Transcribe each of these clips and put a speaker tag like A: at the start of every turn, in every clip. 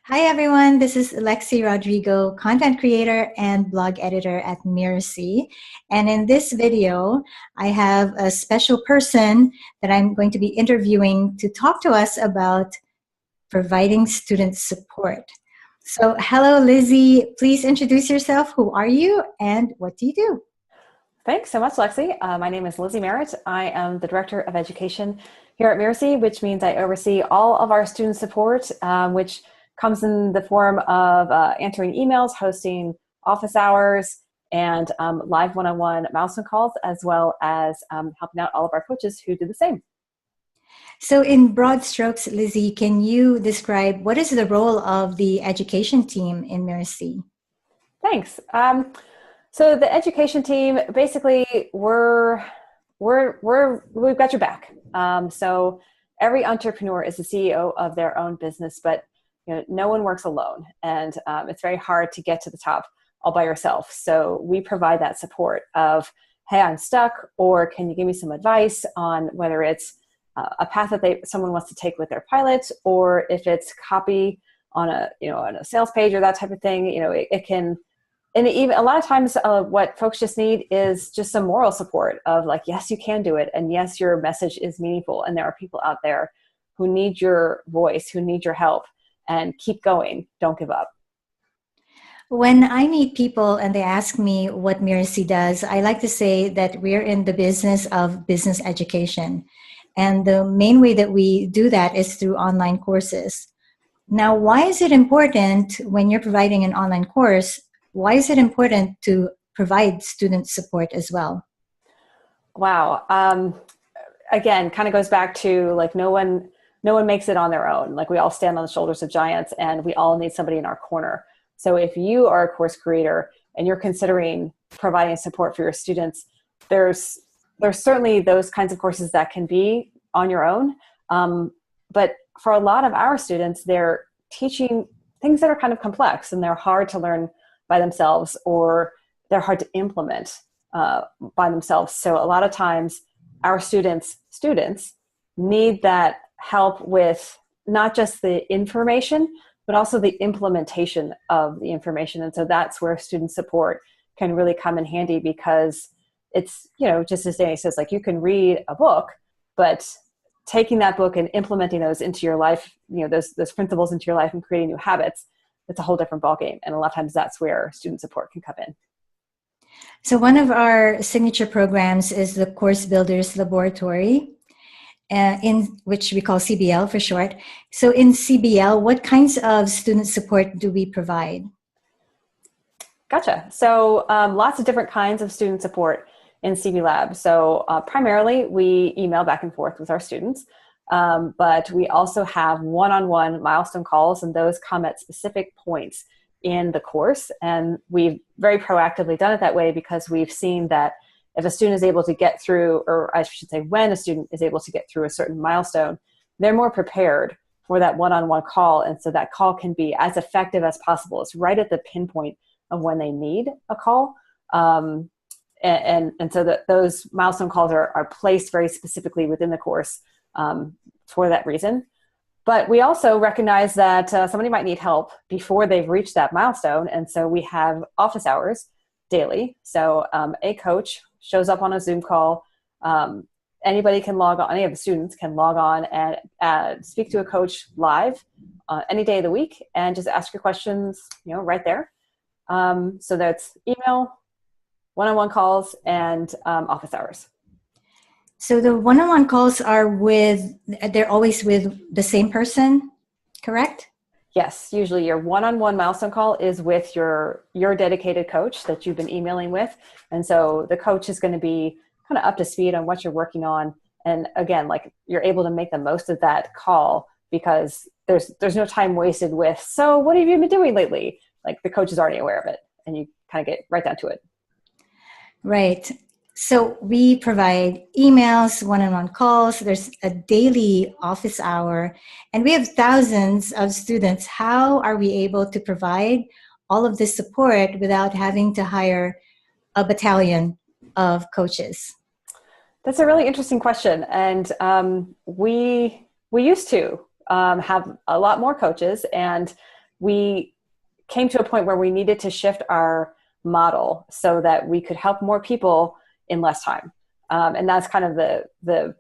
A: Hi everyone, this is Lexi Rodrigo, content creator and blog editor at Mirasee. And in this video, I have a special person that I'm going to be interviewing to talk to us about providing student support. So hello Lizzie, please introduce yourself. Who are you and what do you do?
B: Thanks so much, Lexi. My name is Lizzie Merritt. I am the Director of Education here at Mirasee, which means I oversee all of our student support, which comes in the form of answering emails, hosting office hours, and live one-on-one milestone calls, as well as helping out all of our coaches who do the same.
A: So in broad strokes, Lizzie, can you describe what is the role of the education team in Mirasee?
B: Thanks. So the education team, basically, we've got your back. So every entrepreneur is the CEO of their own business, but no one works alone, and it's very hard to get to the top all by yourself. So we provide that support of, hey, I'm stuck, or can you give me some advice on whether it's a path that someone wants to take with their pilot, or if it's copy on a sales page or that type of thing. It can. And even a lot of times what folks just need is just some moral support of like, yes, you can do it. And yes, your message is meaningful. And there are people out there who need your voice, who need your help, and keep going. Don't give up.
A: When I meet people and they ask me what Mirasee does, I like to say that we're in the business of business education. And the main way that we do that is through online courses. Now, why is it important when you're providing an online course? Why is it important to provide student support as well?
B: Wow. Again, kind of goes back to like no one makes it on their own. Like we all stand on the shoulders of giants, and we all need somebody in our corner. So if you are a course creator and you're considering providing support for your students, there's certainly those kinds of courses that can be on your own. But for a lot of our students, they're teaching things that are kind of complex and they're hard to learn by themselves, or they're hard to implement by themselves. So a lot of times our students need that help with not just the information, but also the implementation of the information. And so that's where student support can really come in handy, because it's, just as Danny says, like you can read a book, but taking that book and implementing those into your life, those principles into your life and creating new habits, it's a whole different ballgame. And a lot of times that's where student support can come in.
A: So one of our signature programs is the Course Builders Laboratory, in which we call CBL for short. So in CBL, what kinds of student support do we provide?
B: Gotcha. So lots of different kinds of student support in CB Lab. So primarily we email back and forth with our students. But we also have one-on-one milestone calls, and those come at specific points in the course. And we've very proactively done it that way because we've seen that if a student is able to get through, or I should say when a student is able to get through a certain milestone, they're more prepared for that one-on-one call. And so that call can be as effective as possible. It's right at the pinpoint of when they need a call. And so those milestone calls are placed very specifically within the course for that reason. But we also recognize that somebody might need help before they've reached that milestone. And so we have office hours daily. So a coach shows up on a Zoom call. Anybody can log on, any of the students can log on and speak to a coach live any day of the week and just ask your questions, right there. So that's email, one-on-one calls, and office hours.
A: So the one-on-one calls they're always with the same person, correct?
B: Yes, usually your one-on-one milestone call is with your dedicated coach that you've been emailing with. And so the coach is going to be kind of up to speed on what you're working on. And again, like you're able to make the most of that call because there's no time wasted with, so what have you been doing lately? Like the coach is already aware of it and you kind of get right down to it.
A: Right. So we provide emails, one-on-one calls. There's a daily office hour, and we have thousands of students. How are we able to provide all of this support without having to hire a battalion of coaches?
B: That's a really interesting question. And we used to have a lot more coaches, and we came to a point where we needed to shift our model so that we could help more people in less time. And that's kind of the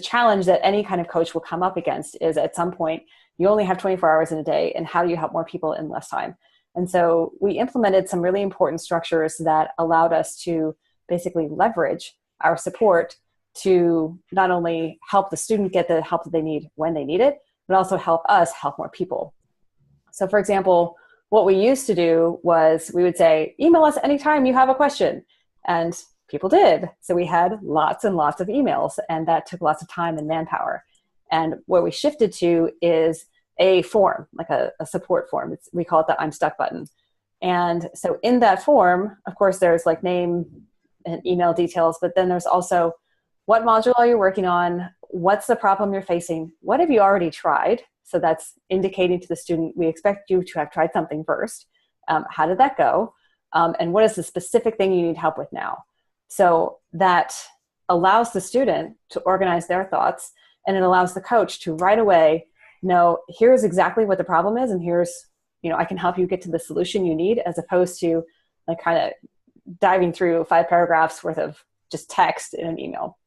B: challenge that any kind of coach will come up against, is at some point you only have 24 hours in a day, and how do you help more people in less time? And so we implemented some really important structures that allowed us to basically leverage our support to not only help the student get the help that they need when they need it, but also help us help more people. So for example, what we used to do was we would say, email us anytime you have a question. And people did. So we had lots and lots of emails, and that took lots of time and manpower. And what we shifted to is a form, like a support form. We call it the I'm stuck button. And so in that form, of course, there's like name and email details, but then there's also what module are you working on? What's the problem you're facing? What have you already tried? So that's indicating to the student, we expect you to have tried something first. How did that go? And what is the specific thing you need help with now? So that allows the student to organize their thoughts, and it allows the coach to right away know, here's exactly what the problem is, and here's, I can help you get to the solution you need, as opposed to like kind of diving through 5 paragraphs worth of just text in an email.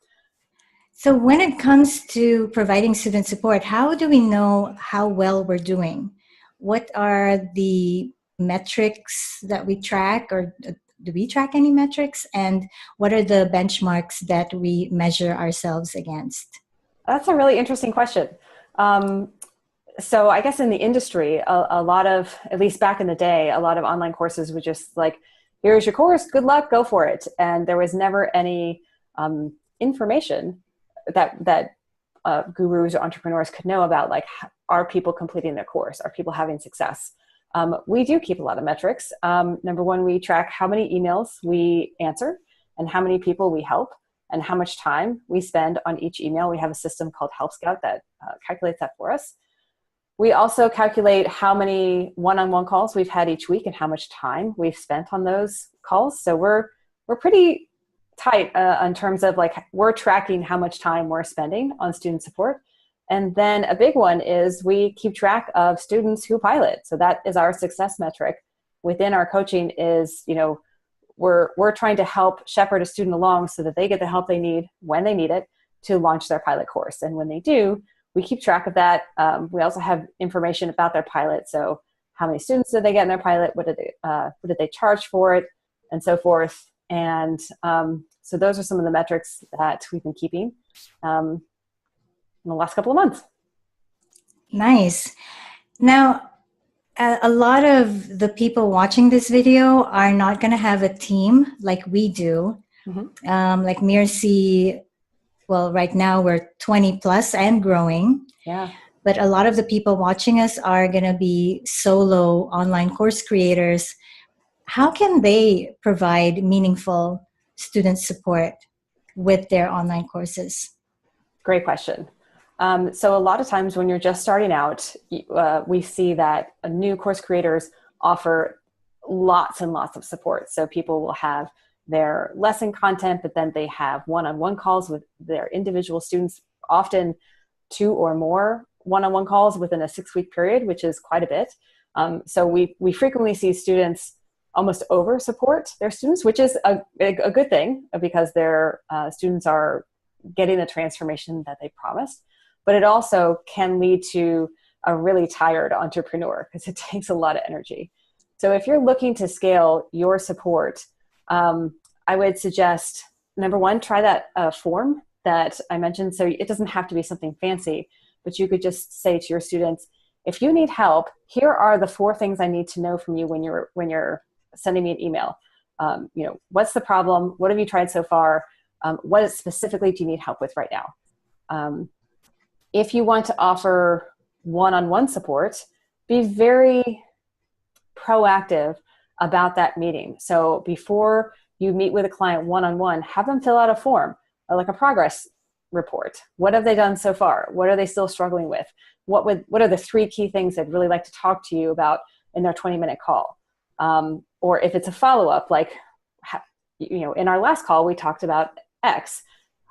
A: So when it comes to providing student support, how do we know how well we're doing? What are the metrics that we track, or do we track any metrics? And what are the benchmarks that we measure ourselves against?
B: That's a really interesting question. So I guess in the industry, a lot of, at least back in the day, a lot of online courses were just like, here's your course, good luck, go for it. And there was never any information that gurus or entrepreneurs could know about, like, are people completing their course? Are people having success? We do keep a lot of metrics. Number one, we track how many emails we answer and how many people we help and how much time we spend on each email. We have a system called Help Scout that calculates that for us. We also calculate how many one-on-one calls we've had each week and how much time we've spent on those calls. So we're pretty tight in terms of like, we're tracking how much time we're spending on student support. And then a big one is we keep track of students who pilot. So that is our success metric within our coaching is, we're trying to help shepherd a student along so that they get the help they need when they need it to launch their pilot course. And when they do, we keep track of that. We also have information about their pilot. So how many students did they get in their pilot? What did they charge for it? And so forth. And so those are some of the metrics that we've been keeping in the last couple of months.
A: Nice. Now, a lot of the people watching this video are not going to have a team like we do. Mm-hmm. Like Mirasee, well, right now we're 20 plus and growing.
B: Yeah.
A: But a lot of the people watching us are going to be solo online course creators. How can they provide meaningful student support with their online courses?
B: Great question. So a lot of times when you're just starting out, we see that new course creators offer lots and lots of support. So people will have their lesson content, but then they have one-on-one calls with their individual students, often 2 or more one-on-one calls within a 6-week period, which is quite a bit. So we frequently see students almost over support their students, which is a good thing because their students are getting the transformation that they promised. But it also can lead to a really tired entrepreneur because it takes a lot of energy. So if you're looking to scale your support, I would suggest, number one, try that form that I mentioned. So it doesn't have to be something fancy, but you could just say to your students, if you need help, here are the 4 things I need to know from you when you're sending me an email. What's the problem? What have you tried so far? What specifically do you need help with right now? If you want to offer one-on-one support, be very proactive about that meeting. So before you meet with a client one-on-one, have them fill out a form or like a progress report. What have they done so far? What are they still struggling with? What are the 3 key things they'd really like to talk to you about in their 20-minute call? Or if it's a follow-up, like, in our last call, we talked about X.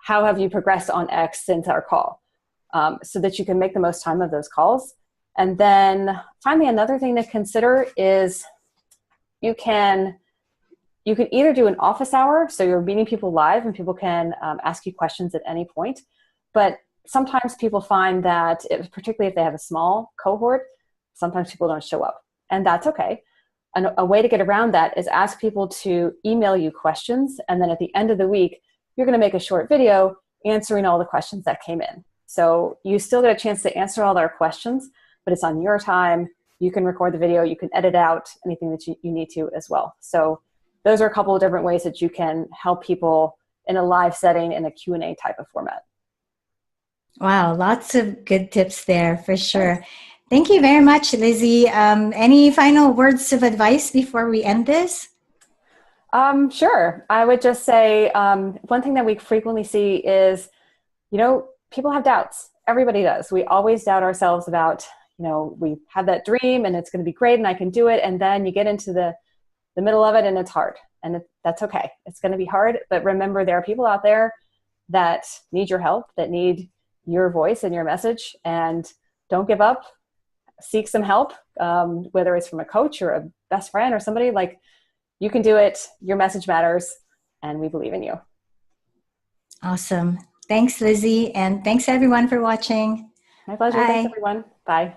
B: How have you progressed on X since our call? So that you can make the most time of those calls And then finally, another thing to consider is you can either do an office hour, so you're meeting people live and people can ask you questions at any point. But sometimes people find that, particularly if they have a small cohort, sometimes people don't show up, and that's okay. And a way to get around that is ask people to email you questions, and then at the end of the week, you're going to make a short video answering all the questions that came in. So you still get a chance to answer all their questions, but it's on your time. You can record the video, you can edit out anything that you need to as well. So those are a couple of different ways that you can help people in a live setting in a Q&A type of format.
A: Wow, lots of good tips there for sure. Thank you very much, Lizzie. Any final words of advice before we end this?
B: Sure. I would just say one thing that we frequently see is, people have doubts. Everybody does. We always doubt ourselves about, we have that dream and it's going to be great and I can do it. And then you get into the middle of it and it's hard. And that's okay. It's going to be hard. But remember, there are people out there that need your help, that need your voice and your message. And don't give up. Seek some help, whether it's from a coach or a best friend or somebody. Like, you can do it. Your message matters. And we believe in you.
A: Awesome. Thanks, Lizzie. And thanks everyone for watching.
B: My pleasure.
A: Bye.
B: Thanks, everyone. Bye.